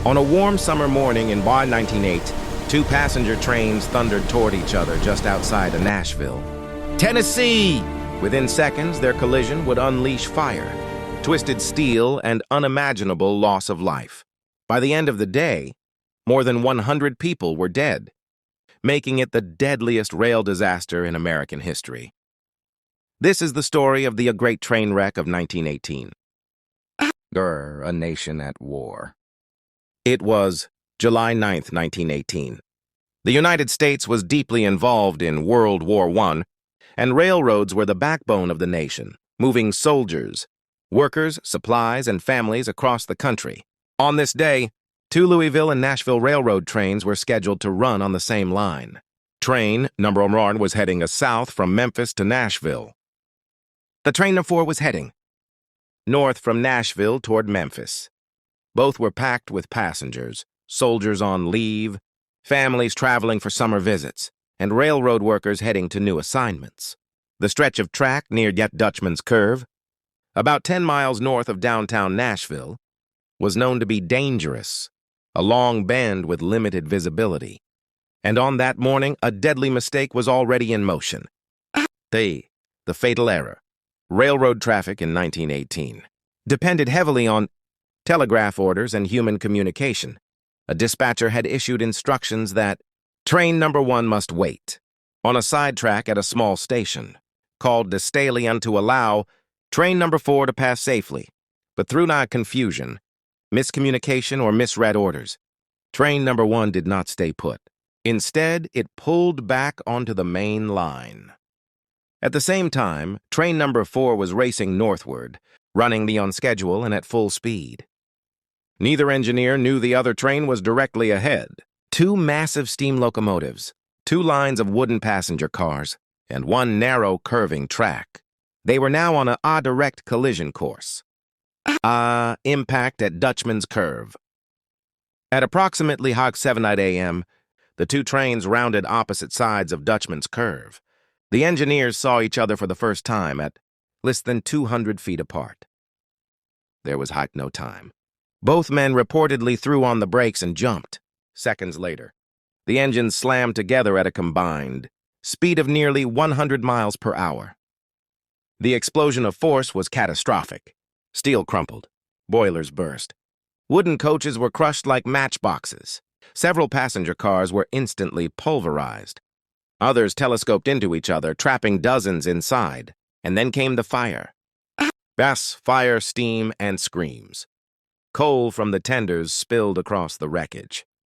On a warm summer morning in 1908, two passenger trains thundered toward each other just outside of Nashville. Tennessee! Within seconds, their collision would unleash fire, twisted steel, and unimaginable loss of life. By the end of the day, more than 100 people were dead, making it the deadliest rail disaster in American history. This is the story of the great train wreck of 1918. A nation at war. It was July 9th, 1918. The United States was deeply involved in World War I, and railroads were the backbone of the nation, moving soldiers, workers, supplies, and families across the country. On this day, two Louisville and Nashville railroad trains were scheduled to run on the same line. Train number 1 was heading south from Memphis to Nashville. The train number 4 was heading north from Nashville toward Memphis. Both were packed with passengers, soldiers on leave, families traveling for summer visits, and railroad workers heading to new assignments. The stretch of track near Dutchman's Curve, about 10 miles north of downtown Nashville, was known to be dangerous, a long bend with limited visibility. And on that morning, a deadly mistake was already in motion. The fatal error. Railroad traffic in 1918 depended heavily on telegraph orders and human communication. A dispatcher had issued instructions that train number 1 must wait on a sidetrack at a small station, called Deadliest to allow train number 4 to pass safely. But through confusion, miscommunication, or misread orders, train number 1 did not stay put. Instead, it pulled back onto the main line. At the same time, train number 4 was racing northward, running on schedule and at full speed. Neither engineer knew the other train was directly ahead. Two massive steam locomotives, two lines of wooden passenger cars, and one narrow, curving track. They were now on a direct collision course. Impact at Dutchman's Curve. At approximately 7 a.m., the two trains rounded opposite sides of Dutchman's Curve. The engineers saw each other for the first time at less than 200 feet apart. There was no time. Both men reportedly threw on the brakes and jumped. Seconds later, the engines slammed together at a combined speed of nearly 100 miles per hour. The explosion of force was catastrophic. Steel crumpled. Boilers burst. Wooden coaches were crushed like matchboxes. Several passenger cars were instantly pulverized. Others telescoped into each other, trapping dozens inside. And then came the fire. Fire, steam, and screams. Coal from the tenders spilled across the wreckage.